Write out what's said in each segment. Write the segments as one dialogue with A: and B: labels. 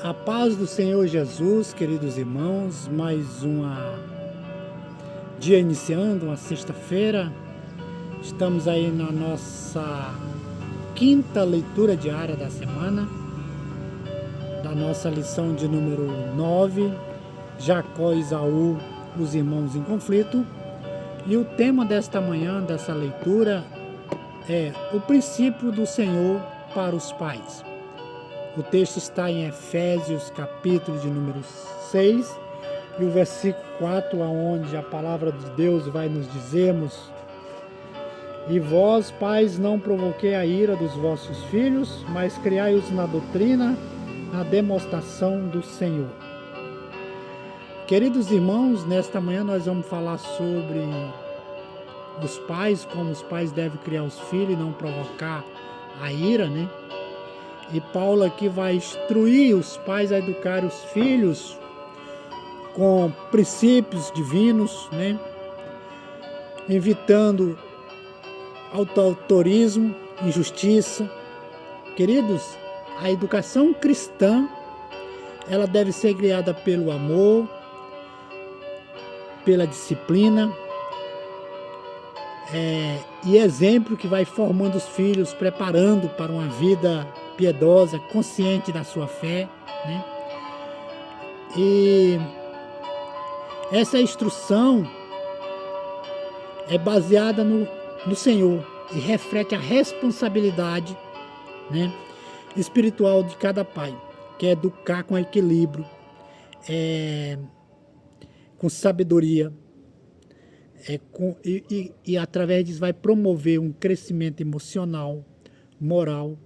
A: A paz do Senhor Jesus, queridos irmãos, mais dia iniciando, uma sexta-feira. Estamos aí na nossa quinta leitura diária da semana, da nossa lição de número 9, Jacó e Esaú, os irmãos em conflito. E o tema desta manhã, dessa leitura, é o princípio do Senhor para os pais. O texto está em Efésios, capítulo de número 6, e o versículo 4, onde a palavra de Deus vai nos dizermos: E vós, pais, não provoquei a ira dos vossos filhos, mas criai-os na doutrina, na demonstração do Senhor. Queridos irmãos, nesta manhã nós vamos falar sobre os pais, como os pais devem criar os filhos e não provocar a ira, né? E Paulo aqui vai instruir os pais a educar os filhos com princípios divinos, né? Evitando autoritarismo, injustiça. Queridos, a educação cristã, ela deve ser criada pelo amor, pela disciplina, e exemplo que vai formando os filhos, preparando para uma vida piedosa, consciente da sua fé, né? E essa instrução é baseada no Senhor e reflete a responsabilidade, né, espiritual de cada pai, que é educar com equilíbrio, com sabedoria, e através disso vai promover um crescimento emocional, moral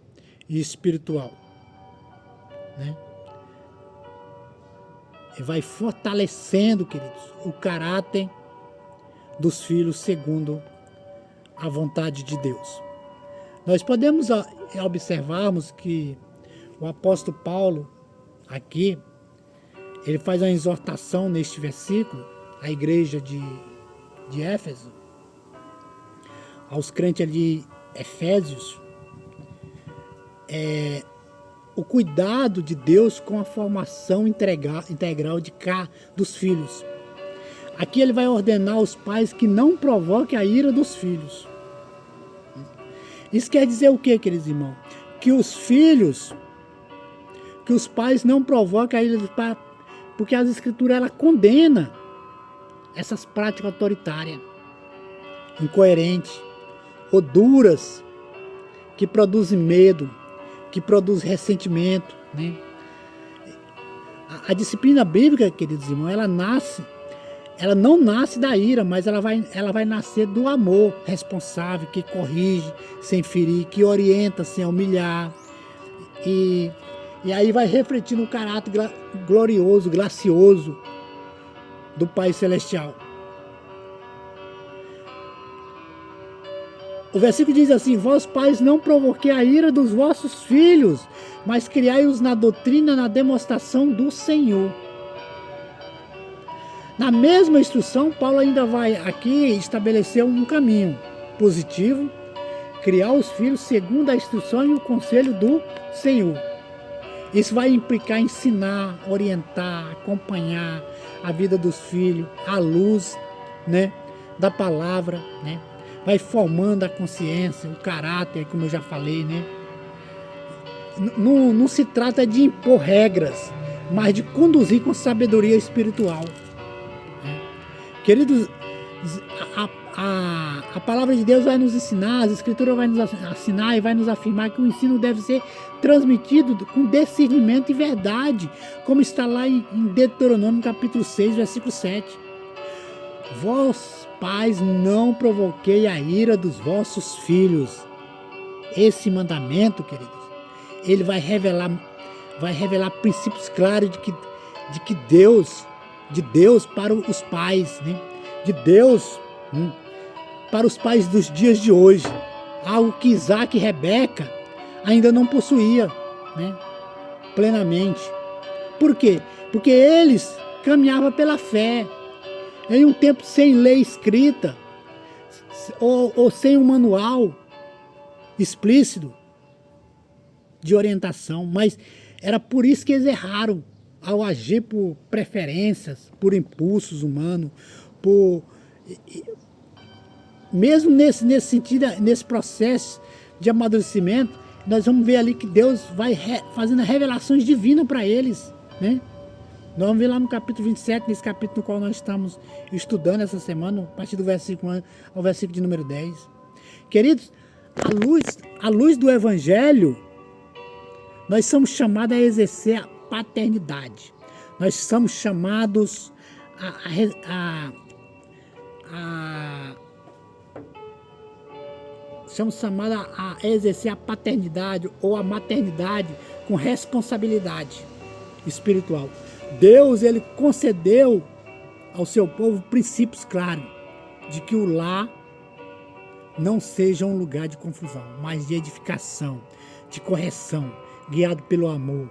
A: e espiritual, né? E vai fortalecendo, queridos, o caráter dos filhos segundo a vontade de Deus. Nós podemos observarmos que o apóstolo Paulo, aqui, ele faz uma exortação neste versículo à igreja de Éfeso, aos crentes ali Efésios, o cuidado de Deus com a formação integral dos filhos. Aqui ele vai ordenar aos pais que não provoquem a ira dos filhos. Isso quer dizer o que, queridos irmãos? Que os pais não provoquem a ira dos pais, porque as escrituras ela condena essas práticas autoritárias, incoerentes ou duras, que produzem medo, que produzem ressentimento, né? A disciplina bíblica, queridos irmãos, ela não nasce da ira, mas ela vai nascer do amor responsável, que corrige sem ferir, que orienta sem humilhar, e aí vai refletir no caráter glorioso, gracioso do Pai Celestial. O versículo diz assim: Vós, pais, não provoquei a ira dos vossos filhos, mas criai-os na doutrina, na demonstração do Senhor. Na mesma instrução, Paulo ainda vai aqui estabelecer um caminho positivo, criar os filhos segundo a instrução e o conselho do Senhor. Isso vai implicar ensinar, orientar, acompanhar a vida dos filhos à luz, né, da palavra, né? Vai formando a consciência, o caráter, como eu já falei, né? Não se trata de impor regras, mas de conduzir com sabedoria espiritual. Queridos, a palavra de Deus vai nos ensinar, as escrituras vai nos ensinar e vai nos afirmar que o ensino deve ser transmitido com discernimento e verdade, como está lá em Deuteronômio capítulo 6, versículo 7. Vós, pais, não provoquei a ira dos vossos filhos. Esse mandamento, queridos, ele vai revelar princípios claros de Deus para os pais, né? De Deus para os pais dos dias de hoje. Algo que Isaac e Rebeca ainda não possuía, né, plenamente. Por quê? Porque eles caminhavam pela fé. Em um tempo sem lei escrita, ou sem um manual explícito de orientação, mas Era por isso que eles erraram, ao agir por preferências, por impulsos humanos, mesmo nesse sentido, nesse processo de amadurecimento, nós vamos ver ali que Deus vai fazendo revelações divinas para eles, né? Nós vamos ver lá no capítulo 27, nesse capítulo no qual nós estamos estudando essa semana, a partir do versículo 1 ao versículo de número 10. Queridos, à luz do Evangelho, nós somos chamados a exercer a paternidade. Nós somos chamados a exercer a paternidade ou a maternidade com responsabilidade espiritual. Deus, ele concedeu ao seu povo princípios claros de que o lar não seja um lugar de confusão, mas de edificação, de correção, guiado pelo amor,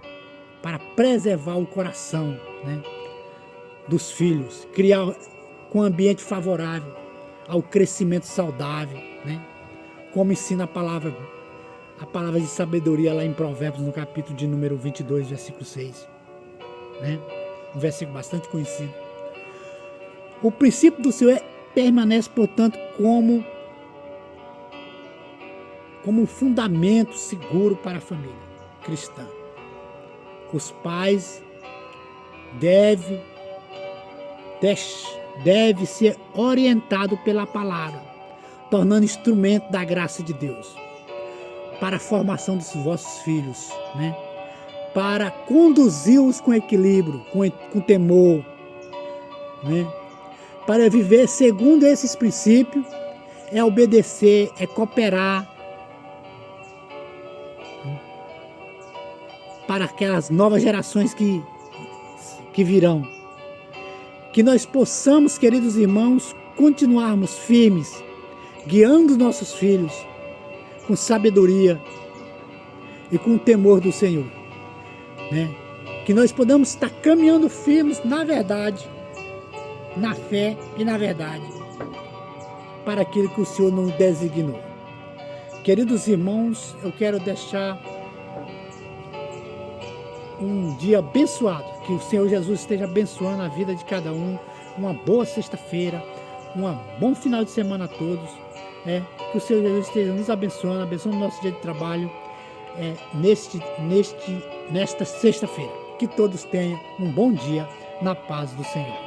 A: para preservar o coração, né, dos filhos, criar um ambiente favorável ao crescimento saudável, né, como ensina a palavra de sabedoria lá em Provérbios, no capítulo de número 22, versículo 6. Né? Um versículo bastante conhecido. O princípio do Senhor permanece, portanto, como um fundamento seguro para a família cristã. Os pais devem ser orientados pela palavra, tornando instrumento da graça de Deus para a formação dos vossos filhos, né? Para conduzi-los com equilíbrio, com temor, né? Para viver segundo esses princípios, é obedecer, é cooperar, né? Para aquelas novas gerações que virão. Que nós possamos, queridos irmãos, continuarmos firmes, guiando nossos filhos com sabedoria e com o temor do Senhor, né? Que nós podamos estar caminhando firmes na verdade, na fé e na verdade, para aquilo que o Senhor nos designou. Queridos irmãos, eu quero deixar um dia abençoado, que o Senhor Jesus esteja abençoando a vida de cada um, uma boa sexta-feira, um bom final de semana a todos, que o Senhor Jesus esteja nos abençoando o nosso dia de trabalho, nesta sexta-feira. Que todos tenham um bom dia na paz do Senhor.